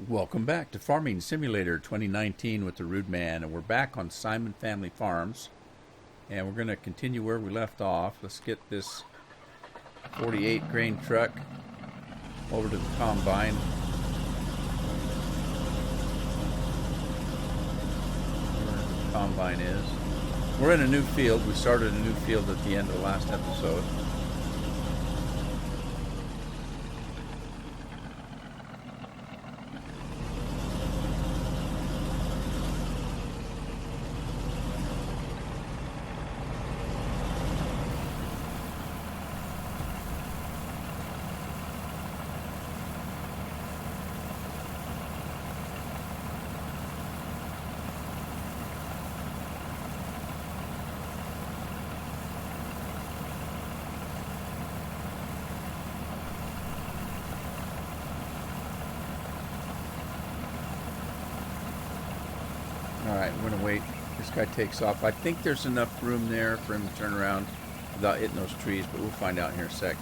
Welcome back to Farming Simulator 2019 with the Rude Man, and we're back on Simon Family Farms, and we're going to continue where we left off. Let's get this 48 grain truck over to the combine. Where the combine is. We're in a new field. We started a new field at the end of the last episode. Alright, we're going to wait. This guy takes off. I think there's enough room there for him to turn around without hitting those trees, but we'll find out in here in a sec.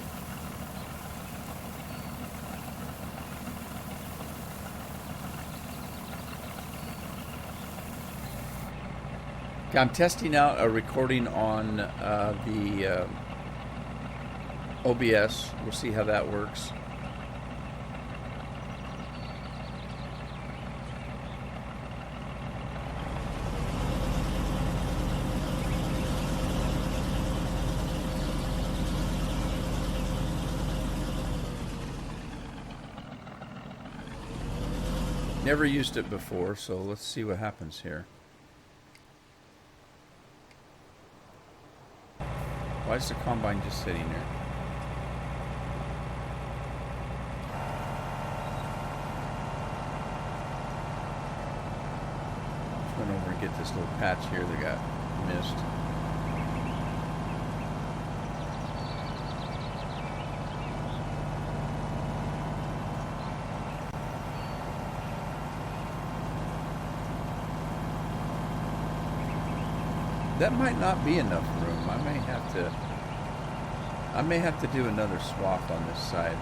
Okay, I'm testing out a recording on the OBS. We'll see how that works. Never used it before, so let's see what happens here. Why is the combine just sitting there? Let's run over and get this little patch here that got missed. That might not be enough room. I may have to do another swath on this side.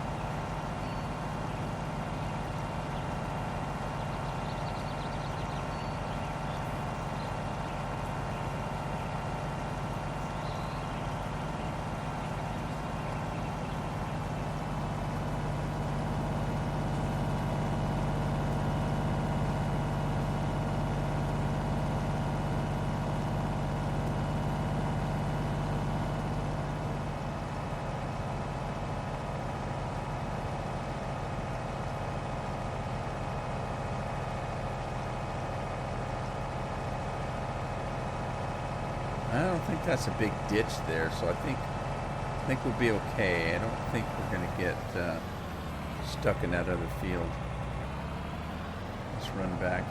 I don't think that's a big ditch there, so I think we'll be okay. I don't think we're going to get stuck in that other field. Let's run back.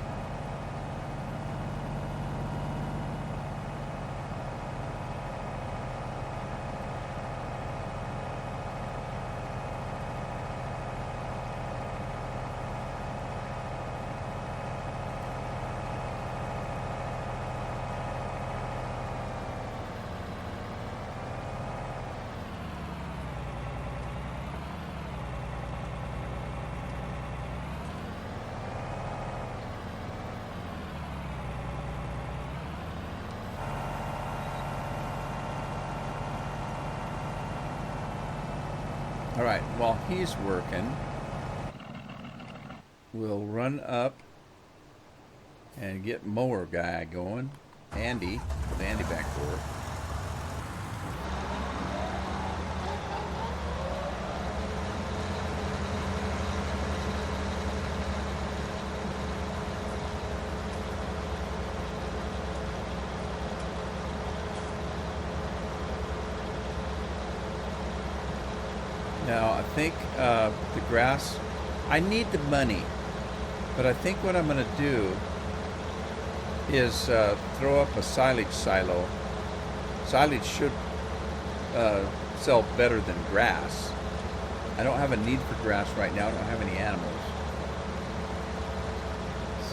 All right, while he's working, we'll run up and get mower guy going. Andy, put Andy back forward. Now, I think the grass, I need the money, but I think what I'm going to do is throw up a silage silo. Silage should sell better than grass. I don't have a need for grass right now. I don't have any animals.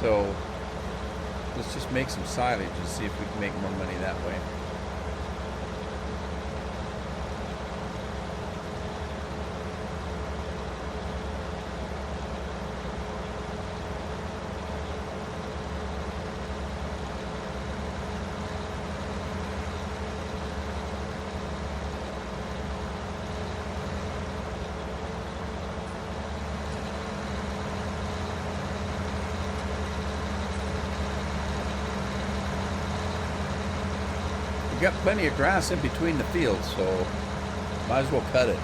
So let's just make some silage and see if we can make more money that way. We got plenty of grass in between the fields, so might as well cut it.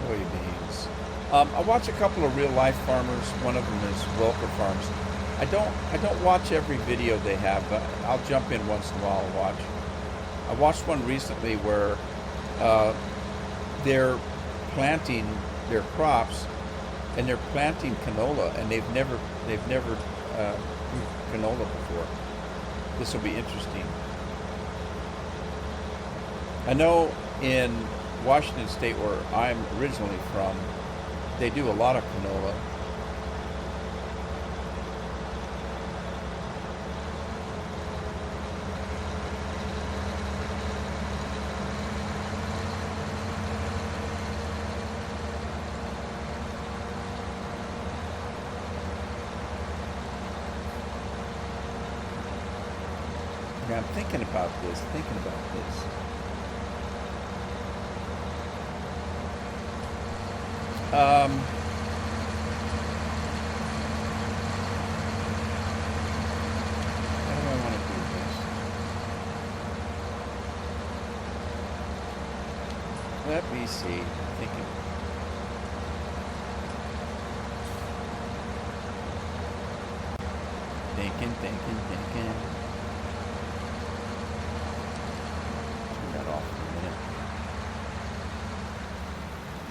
Soybeans. I watch a couple of real life farmers. One of them is Welker Farms. I don't watch every video they have, but I'll jump in once in a while and watch. I watched one recently where they're planting their crops and they're planting canola, and they've never grew canola before. This will be interesting. I know in Washington State, where I'm originally from, they do a lot of canola. Yeah, I'm thinking about this. Um, how do I want to do this? Let me see. Thinking. Thinking. Turn that off for a minute.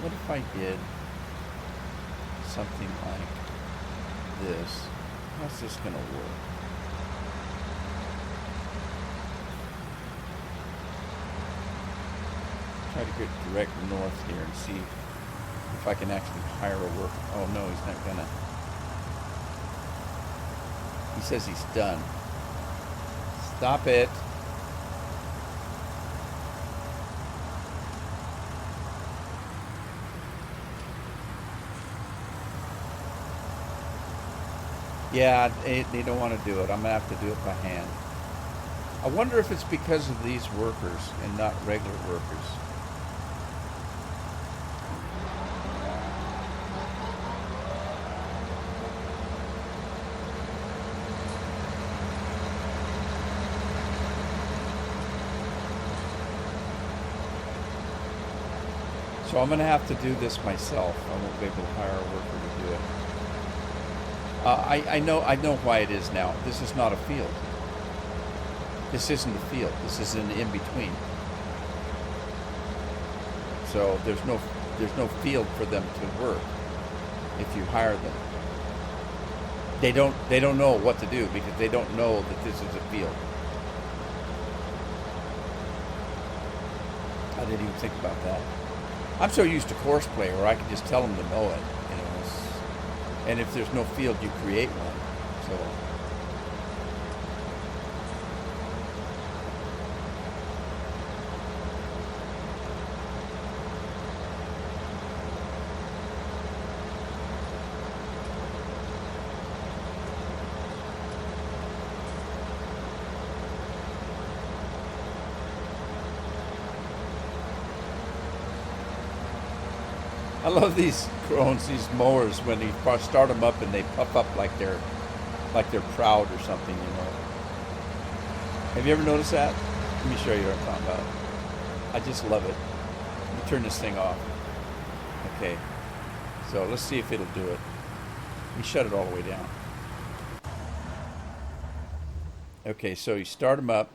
What if I did something like this? How's this going to work? Try to get direct north here and see if I can actually hire a worker. Oh no, he's not gonna. He says he's done. Stop it. Yeah, they don't want to do it. I'm gonna have to do it by hand. I wonder if it's because of these workers and not regular workers. So I'm going to have to do this myself. I won't be able to hire a worker to do it. I know why it is now. This is not a field. This isn't a field. This is an in-between. So there's no field for them to work if you hire them. They don't know what to do because they don't know that this is a field. I didn't even think about that. I'm so used to course play where I can just tell them to mow it, and if there's no field, you create one. So I love these drones, these mowers, when you start them up and they puff up like they're proud or something, Have you ever noticed that? Let me show you what I'm talking about. I just love it. Let me turn this thing off. Okay. So let's see if it'll do it. Let me shut it all the way down. Okay, so you start them up.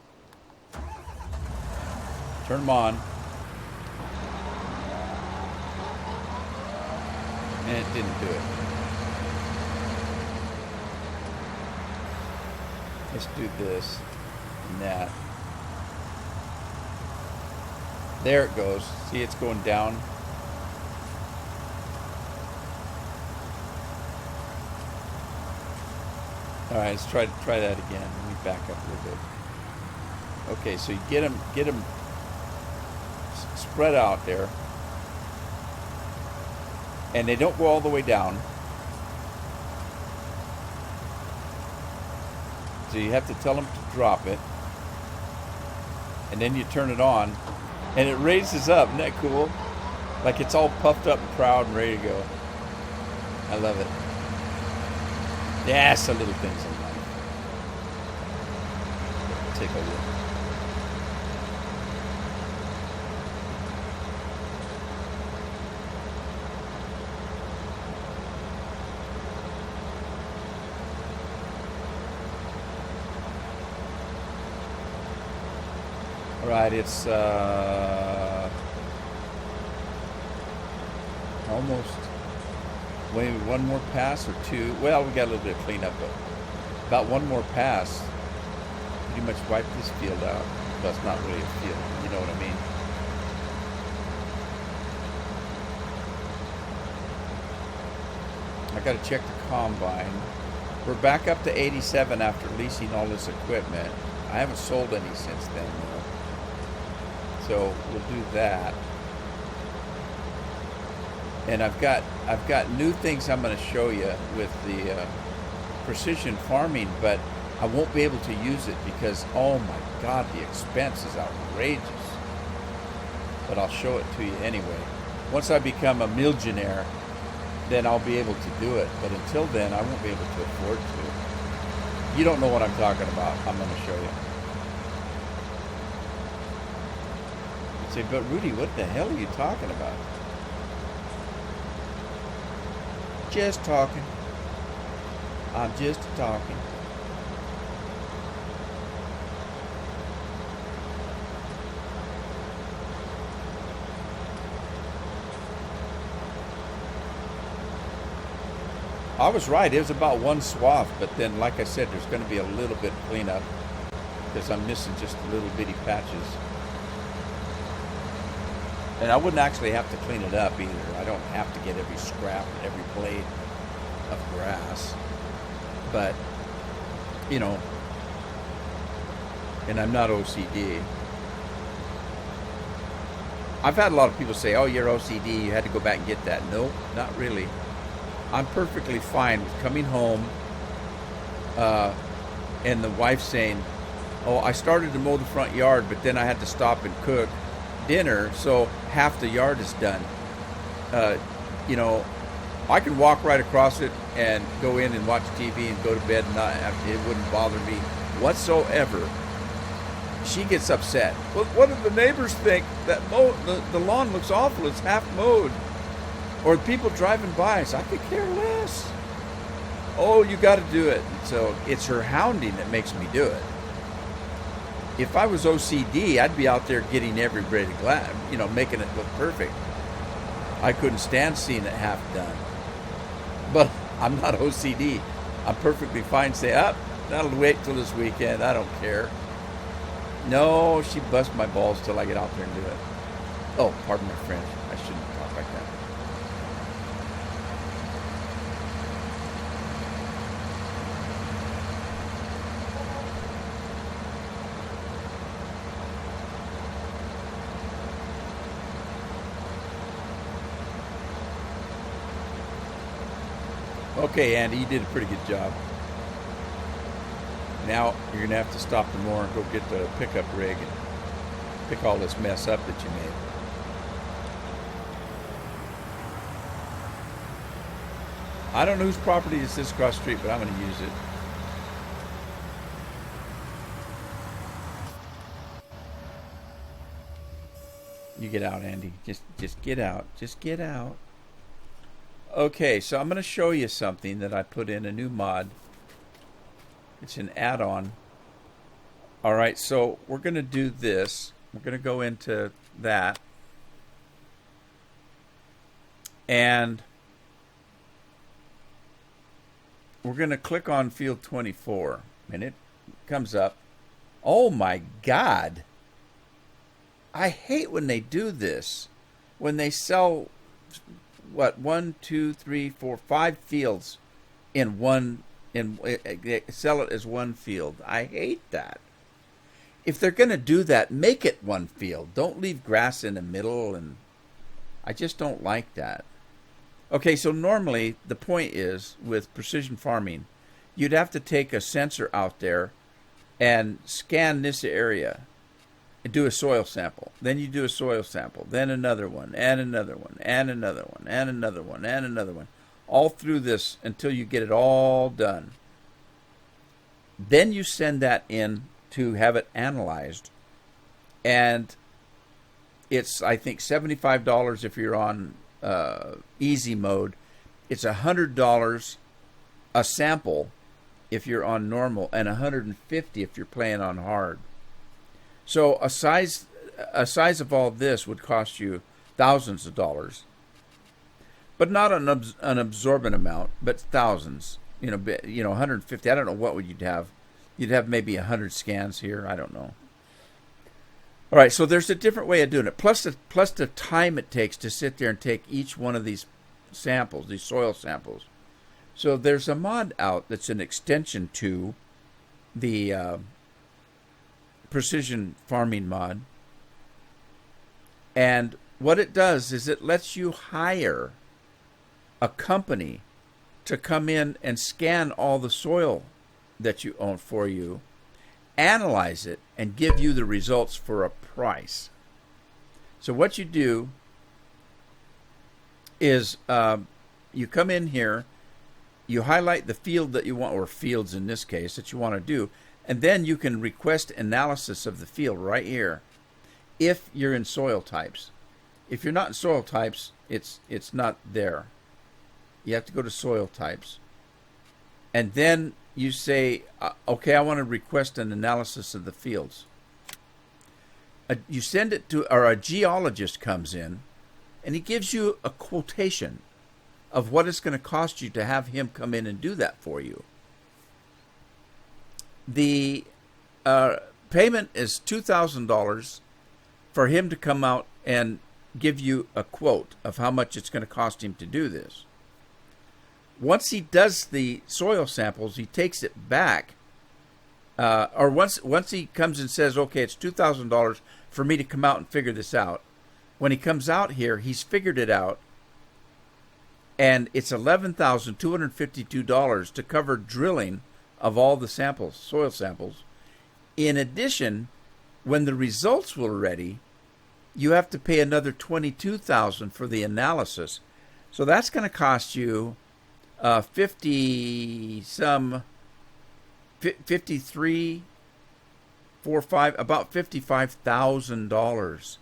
Turn them on. And it didn't do it. Let's do this. and that. There it goes. See, it's going down. All right, let's try that again. Let me back up a little bit. Okay, so you get them spread out there, and they don't go all the way down. So you have to tell them to drop it, and then you turn it on, and it raises up. Isn't that cool? Like it's all puffed up and proud and ready to go. I love it. Yeah, it's the little things in life. Take a look. All right, it's almost. Maybe one more pass or two. Well, we got a little bit of cleanup, but about one more pass, pretty much wipe this field out. Well, it's not really a field, you know what I mean. I got to check the combine. We're back up to 87 after leasing all this equipment. I haven't sold any since then, though. So we'll do that. And I've got new things I'm going to show you with the precision farming, but I won't be able to use it because, oh my God, the expense is outrageous. But I'll show it to you anyway. Once I become a millionaire, then I'll be able to do it. But until then, I won't be able to afford to. You don't know what I'm talking about. I'm going to show you. You say, but Rudy, what the hell are you talking about? Just talking. I'm just talking. I was right. It was about one swath, but then, like I said, there's going to be a little bit of cleanup because I'm missing just little bitty patches. And I wouldn't actually have to clean it up either. I don't have to get every scrap and every blade of grass. But, you know, and I'm not OCD. I've had a lot of people say, oh, you're OCD, you had to go back and get that. No, not really. I'm perfectly fine with coming home and the wife saying, oh, I started to mow the front yard, but then I had to stop and cook dinner, so half the yard is done. You know, I can walk right across it and go in and watch TV and go to bed and not have, it wouldn't bother me whatsoever. She gets upset. Well, what do the neighbors think? That the lawn looks awful, it's half mowed. Or people driving by, so I could care less. Oh, you got to do it. So it's her hounding that makes me do it. If I was OCD, I'd be out there getting every blade of glass, you know, making it look perfect. I couldn't stand seeing it half done. But I'm not OCD. I'm perfectly fine saying, that'll wait till this weekend. I don't care. No, she busts my balls till I get out there and do it. Oh, pardon my French. I shouldn't talk like that. Okay, Andy, you did a pretty good job. Now you're going to have to stop the mower and go get the pickup rig and pick all this mess up that you made. I don't know whose property is this across the street, but I'm going to use it. You get out, Andy. Just get out. Just get out. Okay, so I'm going to show you something that I put in a new mod. It's an add-on. All right, so we're going to do this. We're going to go into that. And we're going to click on field 24. And it comes up. Oh my God. I hate when they do this. When they sell, what, one, two, three, four, five fields in one, they sell it as one field. I hate that. If they're going to do that, make it one field. Don't leave grass in the middle, and I just don't like that. Okay, so normally the point is with precision farming, you'd have to take a sensor out there and scan this area and do a soil sample. Then you do a soil sample, then another one, and another one, and another one, and another one, and another one, all through this until you get it all done. Then you send that in to have it analyzed, and it's, I think, $75 if you're on easy mode. It's $100 a sample if you're on normal, and $150 if you're playing on hard. So a size of all this would cost you thousands of dollars, but not an absorbent amount, but thousands. 150. I don't know what would you'd have. You'd have maybe 100 scans here. I don't know. All right, so there's a different way of doing it. Plus the time it takes to sit there and take each one of these samples, these soil samples. So there's a mod out that's an extension to the precision farming mod. And what it does is it lets you hire a company to come in and scan all the soil that you own for you, analyze it, and give you the results for a price. So what you do is you come in here, you highlight the field that you want, or fields in this case, that you want to do, and then you can request analysis of the field right here if you're in soil types. If you're not in soil types, it's not there. You have to go to soil types. And then you say, okay, I want to request an analysis of the fields. You send it to, or a geologist comes in, and he gives you a quotation of what it's going to cost you to have him come in and do that for you. The payment is $2,000 for him to come out and give you a quote of how much it's going to cost him to do this. Once he does the soil samples, he takes it back, or once he comes and says, okay, it's $2,000 for me to come out and figure this out. When he comes out here, he's figured it out, and it's $11,252 to cover drilling of all the samples, soil samples. In addition, when the results were ready, you have to pay another $22,000 for the analysis. So that's going to cost you about $55,000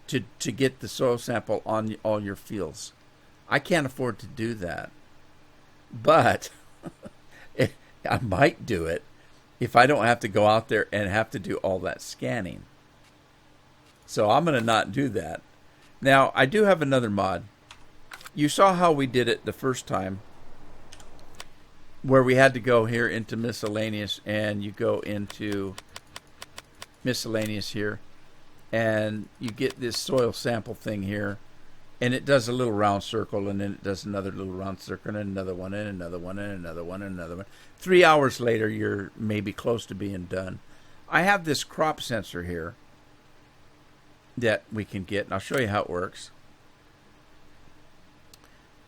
to get the soil sample on all your fields. I can't afford to do that, but I might do it if I don't have to go out there and have to do all that scanning. So I'm going to not do that. Now, I do have another mod. You saw how we did it the first time, where we had to go here into miscellaneous, and you go into miscellaneous here, and you get this soil sample thing here, and it does a little round circle, and then it does another little round circle, and another one, and another one, and another one, and another one. 3 hours later, you're maybe close to being done. I have this crop sensor here that we can get, and I'll show you how it works.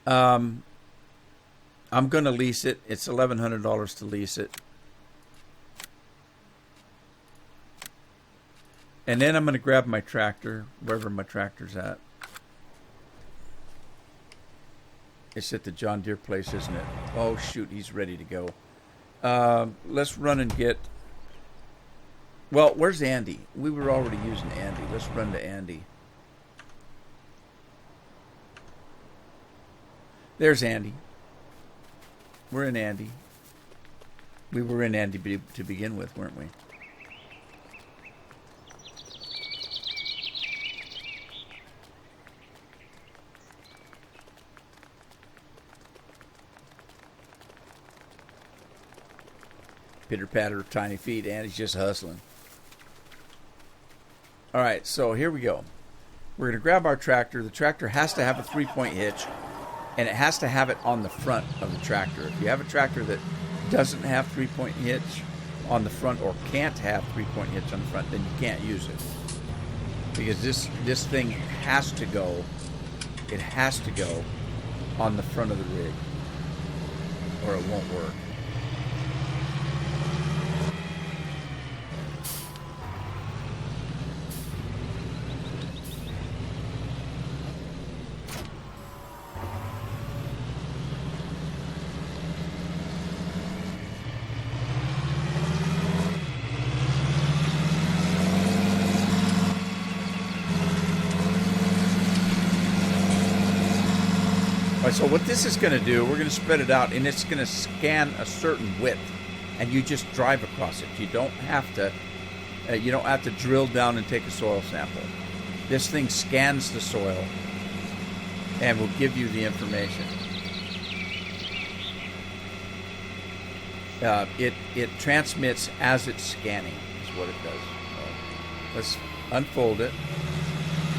I'm going to lease it. It's $1,100 to lease it. And then I'm going to grab my tractor, wherever my tractor's at. It's at the John Deere place, isn't it? Oh, shoot, he's ready to go. Let's run and get... Well, where's Andy? We were already using Andy. Let's run to Andy. There's Andy. We're in Andy. We were in Andy to begin with, weren't we? Pitter patter of tiny feet, and he's just hustling. All right, so here we go. We're going to grab our tractor. The tractor has to have a 3-point hitch, and it has to have it on the front of the tractor. If you have a tractor that doesn't have 3-point hitch on the front, or can't have 3-point hitch on the front, then you can't use it. Because this thing has to go, it has to go on the front of the rig, or it won't work. All right, so what this is going to do, we're going to spread it out, and it's going to scan a certain width, and you just drive across it. You don't have to drill down and take a soil sample. This thing scans the soil and will give you the information. It transmits as it's scanning is what it does. So let's unfold it.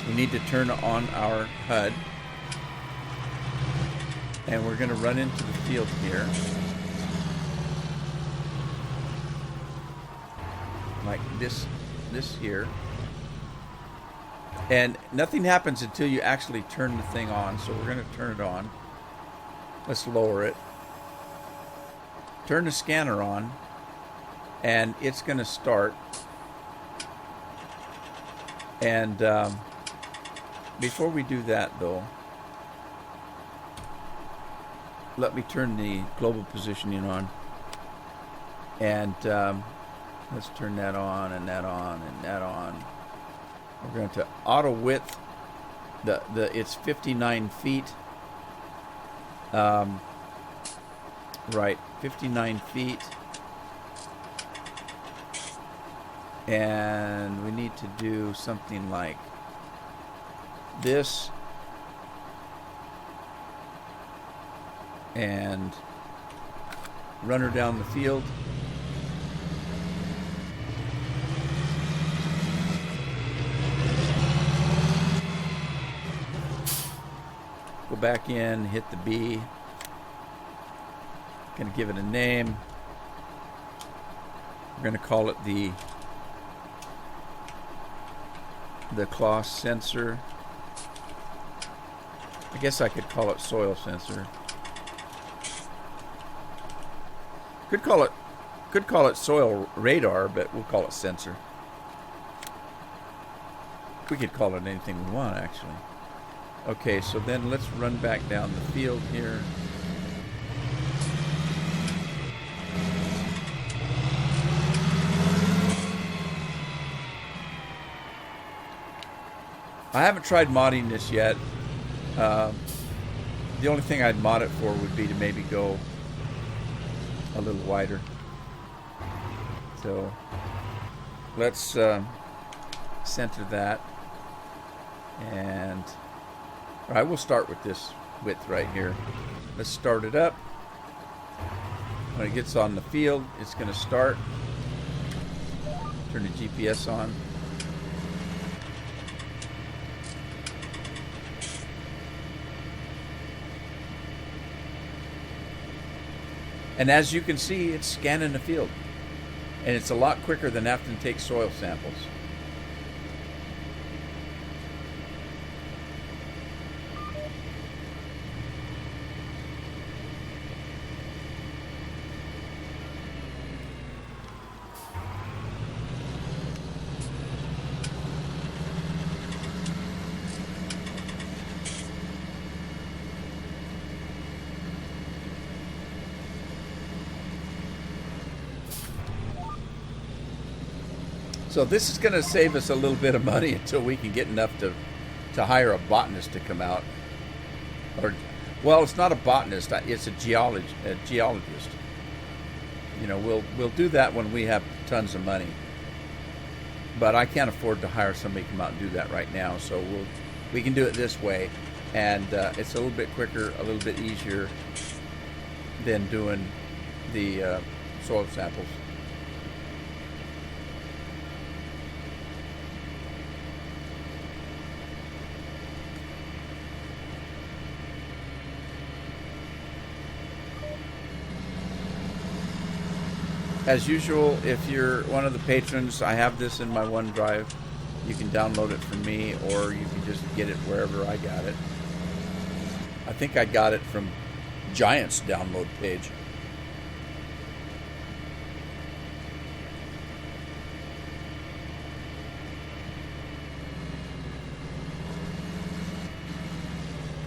We need to turn on our HUD. And we're going to run into the field here. Like this here. And nothing happens until you actually turn the thing on. So we're going to turn it on. Let's lower it. Turn the scanner on. And it's going to start. And before we do that, though, let me turn the global positioning on, and let's turn that on and that on and that on. We're going to auto width. It's 59 feet. Right, 59 feet, and we need to do something like this. And run her down the field. Go back in, hit the B. Gonna give it a name. We're gonna call it the Claas sensor. I guess I could call it soil sensor. Could call it soil radar, but we'll call it sensor. We could call it anything we want, actually. Okay, so then let's run back down the field here. I haven't tried modding this yet. The only thing I'd mod it for would be to maybe go a little wider. So let's center that, and all right, we'll start with this width right here. Let's start it up. When it gets on the field, it's going to start. Turn the GPS on. And as you can see, it's scanning the field. And it's a lot quicker than having to take soil samples. So this is going to save us a little bit of money until we can get enough to hire a botanist to come out. Or, well, it's not a botanist; it's a geologist. You know, we'll do that when we have tons of money. But I can't afford to hire somebody to come out and do that right now. So we can do it this way, and it's a little bit quicker, a little bit easier than doing the soil samples. as usual, if you're one of the patrons, I have this in my OneDrive. You can download it from me, or you can just get it wherever I got it. I think I got it from Giant's download page.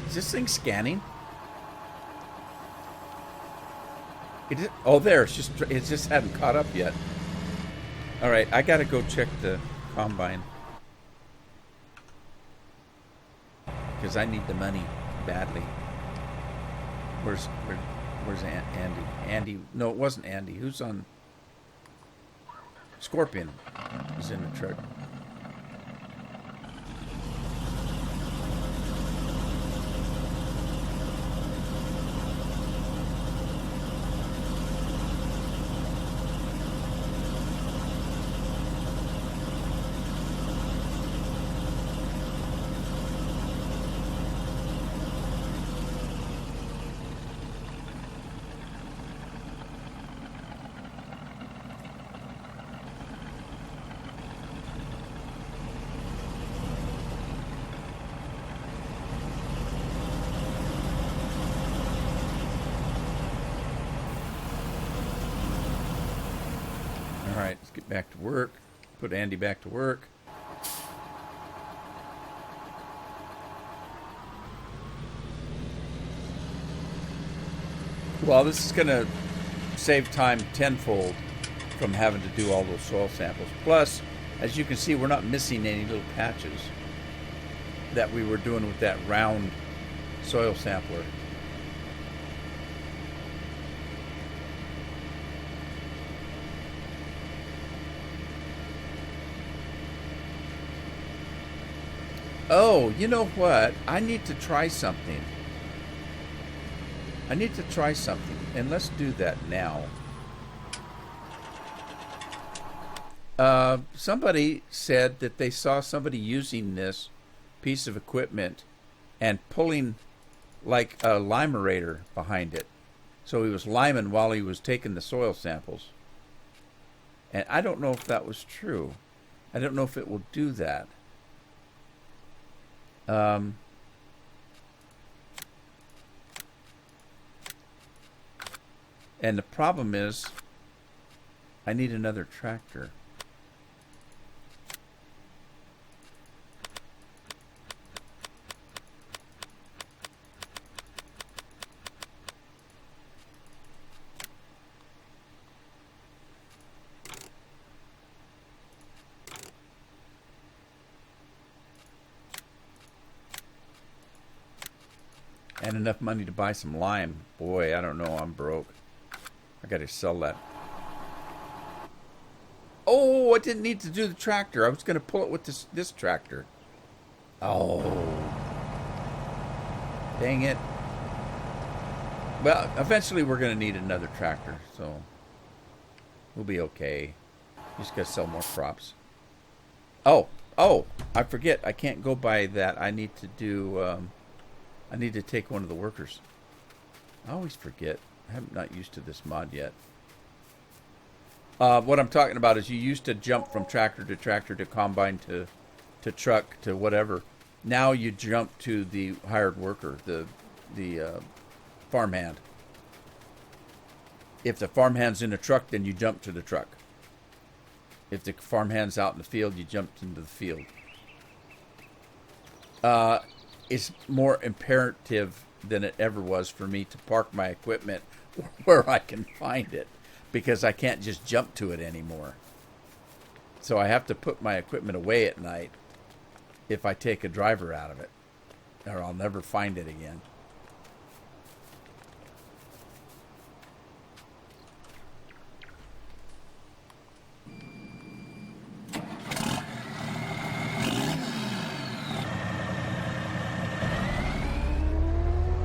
Is this thing scanning? It is, oh, there. It just hadn't caught up yet. All right, I gotta go check the combine because I need the money badly. Where's Andy? Andy? No, it wasn't Andy. Who's on? Scorpion is in the truck. Alright, let's get back to work. Put Andy back to work. Well, this is going to save time tenfold from having to do all those soil samples. Plus, as you can see, we're not missing any little patches that we were doing with that round soil sampler. Oh, you know what? I need to try something. And let's do that now. Somebody said that they saw somebody using this piece of equipment and pulling like a limerator behind it. So he was liming while he was taking the soil samples. And I don't know if that was true. I don't know if it will do that. And the problem is, I need another tractor. And enough money to buy some lime. Boy, I don't know, I'm broke. I gotta sell that. Oh, I didn't need to do the tractor. I was gonna pull it with this tractor. Oh. Dang it. Well, eventually we're gonna need another tractor, so we'll be okay. Just gotta sell more crops. Oh, I forget. I can't go by that. I need to do, I need to take one of the workers. I always forget. I'm not used to this mod yet. What I'm talking about is you used to jump from tractor to combine to truck to whatever. Now you jump to the hired worker, the farmhand. If the farmhand's in the truck, then you jump to the truck. If the farmhand's out in the field, you jump into the field. It's more imperative than it ever was for me to park my equipment where I can find it, because I can't just jump to it anymore. So I have to put my equipment away at night if I take a driver out of it, or I'll never find it again.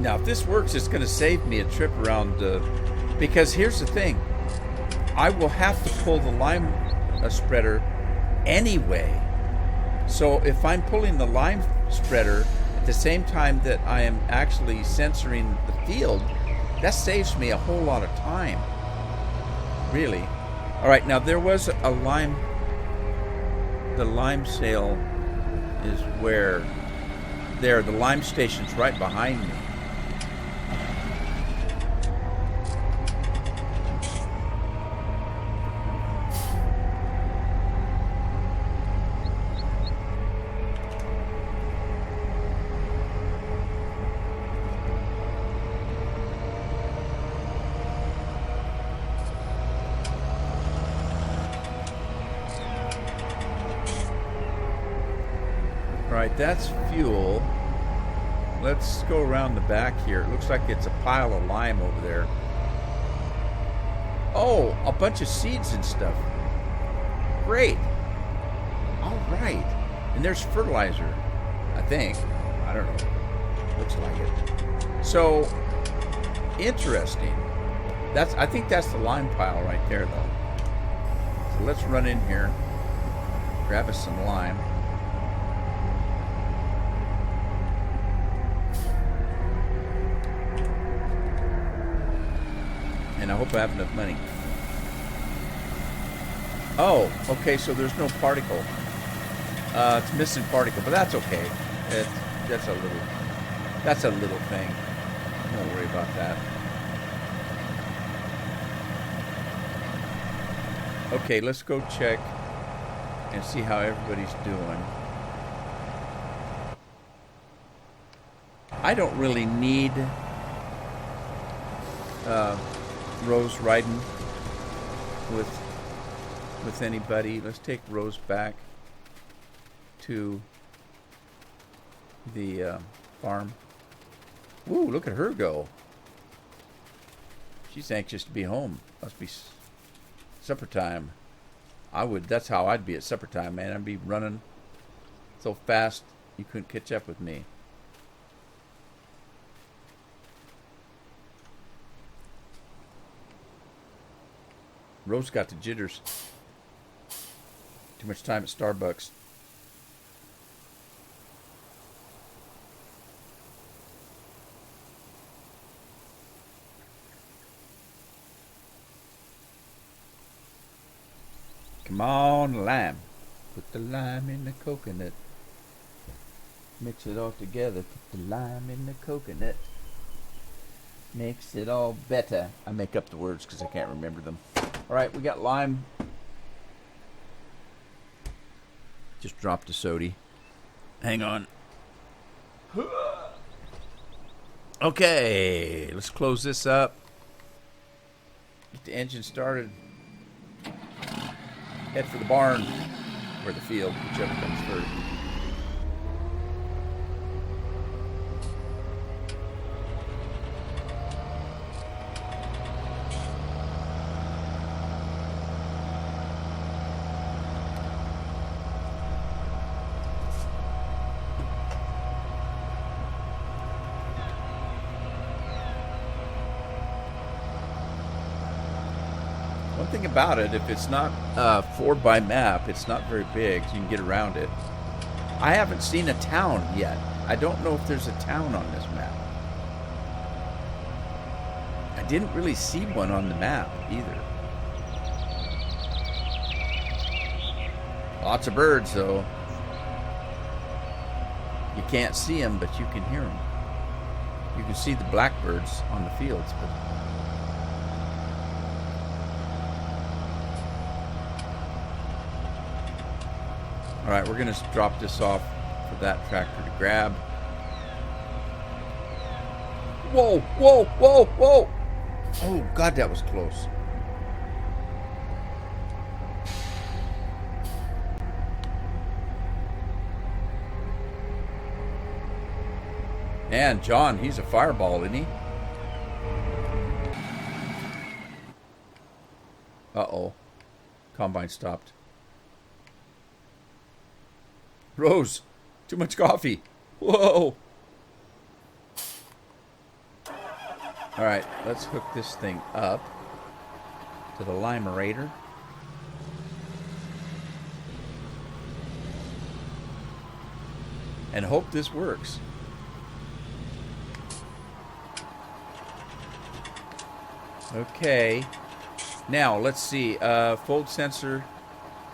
Now, if this works, it's going to save me a trip around, because here's the thing. I will have to pull the lime spreader anyway. So if I'm pulling the lime spreader at the same time that I am actually censoring the field, that saves me a whole lot of time. Really. All right, now there was a lime. The lime sale is where? There, the lime station's right behind me. Alright, that's fuel. Let's go around the back here. It looks like it's a pile of lime over there. Oh, a bunch of seeds and stuff. Great. Alright. And there's fertilizer, I think. I don't know. Looks like it. So, interesting. I think that's the lime pile right there, though. So let's run in here. Grab us some lime. And I hope I have enough money. Oh, okay, so there's no particle. It's missing particle, but that's okay. That's a little thing. Don't worry about that. Okay, let's go check and see how everybody's doing. I don't really need Rose riding with anybody. Let's take Rose back to the farm. Ooh, look at her go. She's anxious to be home. Must be supper time. That's how I'd be at supper time, man. I'd be running so fast you couldn't catch up with me. Rose got the jitters. Too much time at Starbucks. Come on, lime. Put the lime in the coconut. Mix it all together. Put the lime in the coconut. Makes it all better. I make up the words because I can't remember them. Alright, we got lime. Just dropped a sody. Hang on. Okay, let's close this up. Get the engine started. Head for the barn. Or the field, whichever comes first. One thing about it, if it's not 4 by map, it's not very big, so you can get around it. I haven't seen a town yet. I don't know if there's a town on this map. I didn't really see one on the map either. Lots of birds, though. You can't see them, but you can hear them. You can see the blackbirds on the fields, but... Alright, we're going to drop this off for that tractor to grab. Whoa, whoa, whoa, whoa! Oh, God, that was close. Man, John, he's a fireball, isn't he? Uh-oh. Combine stopped. Rose, too much coffee. Whoa. All right, let's hook this thing up to the limerator. And hope this works. Okay. Now, let's see. Fold sensor,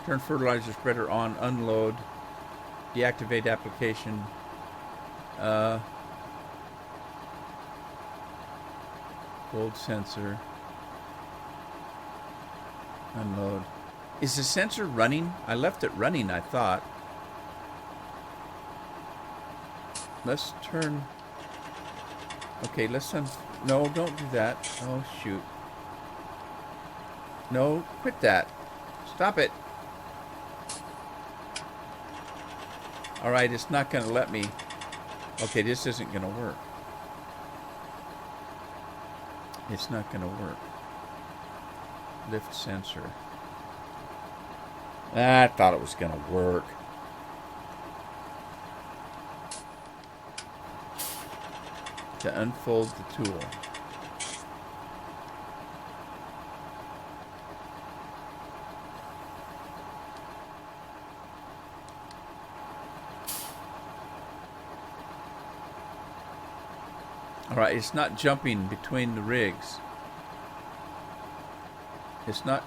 turn fertilizer spreader on, unload, deactivate application. Fold sensor, unload. Is the sensor running? I left it running, I thought. Let's turn... Okay, let's... No, don't do that. Oh, shoot. No, quit that. Stop it. Alright, it's not going to let me... Okay, this isn't going to work. It's not going to work. Lift sensor. I thought it was going to work. To unfold the tool. Alright, it's not jumping between the rigs. It's not...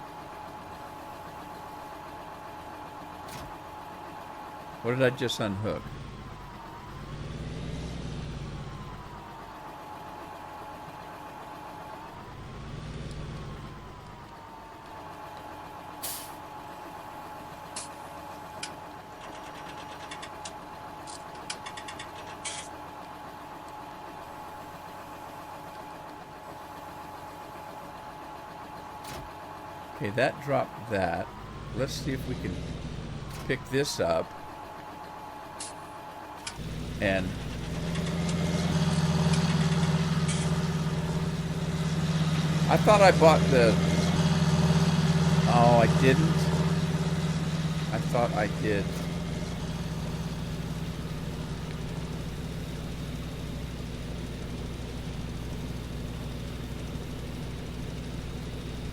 What did I just unhook? Okay, that dropped that. Let's see if we can pick this up. And I thought I bought the... Oh, I didn't. I thought I did.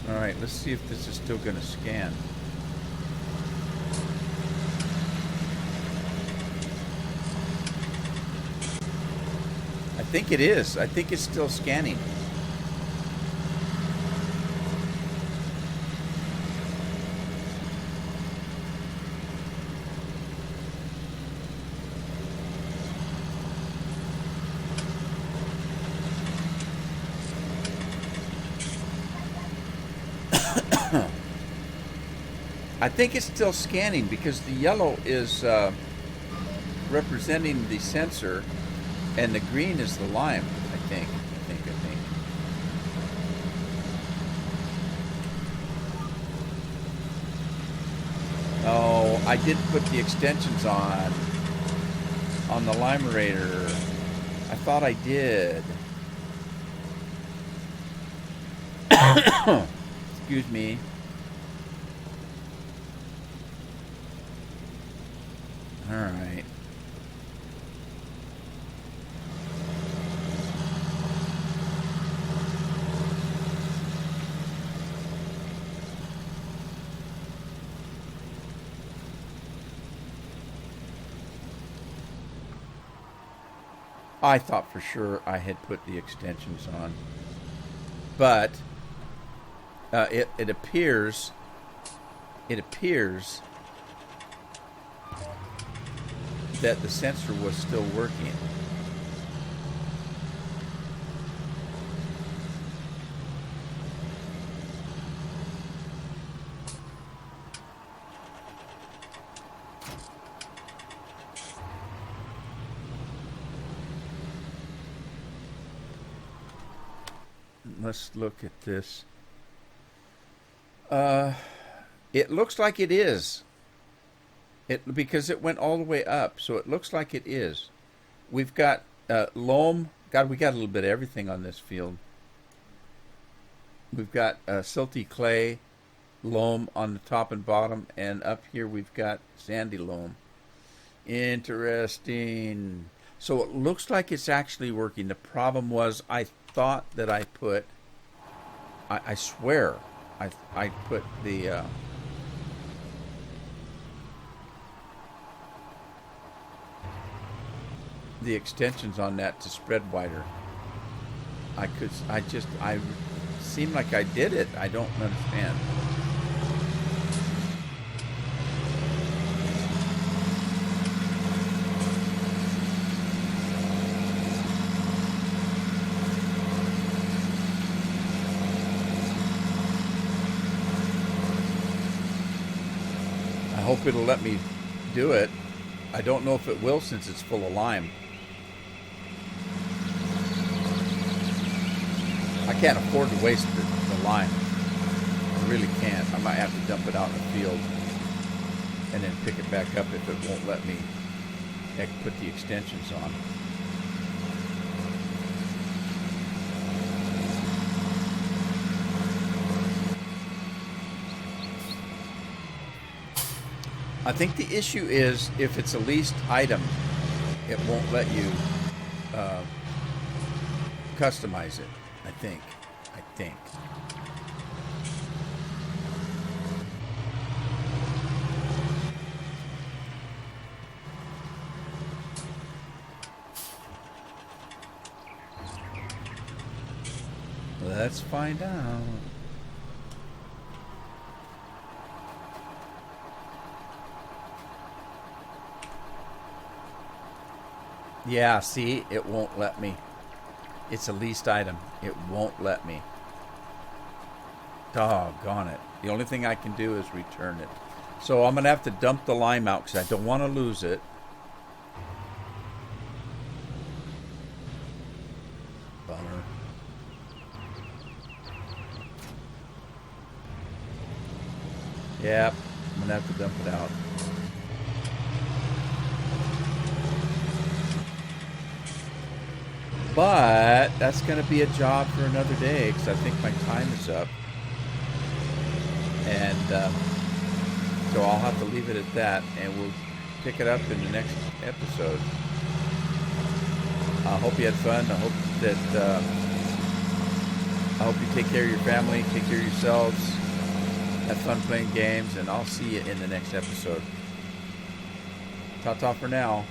Alright, let's see if this is still going to scan. I think it is. I think it's still scanning. I think it's still scanning because the yellow is representing the sensor and the green is the lime, I think. Oh, I did put the extensions on the Limerator. I thought I did. Excuse me. All right. I thought for sure I had put the extensions on, but it appears that the sensor was still working. Let's look at this. It looks like it is. Because it went all the way up, so it looks like it is. We've got loam. God, we got a little bit of everything on this field. We've got silty clay, loam on the top and bottom, and up here we've got sandy loam. Interesting. So it looks like it's actually working. The problem was I thought that I put... I swear I put the... the extensions on that to spread wider. I seemed like I did it. I don't understand. I hope it'll let me do it. I don't know if it will since it's full of lime. I can't afford to waste the lime. I really can't. I might have to dump it out in the field and then pick it back up if it won't let me put the extensions on. I think the issue is if it's a leased item, it won't let you customize it. I think. Let's find out. Yeah, see, it won't let me. It's a leased item. It won't let me. Doggone it. The only thing I can do is return it. So I'm going to have to dump the lime out because I don't want to lose it. Bummer. Yep, I'm going to have to dump it out. But that's going to be a job for another day because I think my time is up. And so I'll have to leave it at that, and we'll pick it up in the next episode. I hope you had fun. I hope you take care of your family, take care of yourselves, have fun playing games, and I'll see you in the next episode. Ta-ta for now.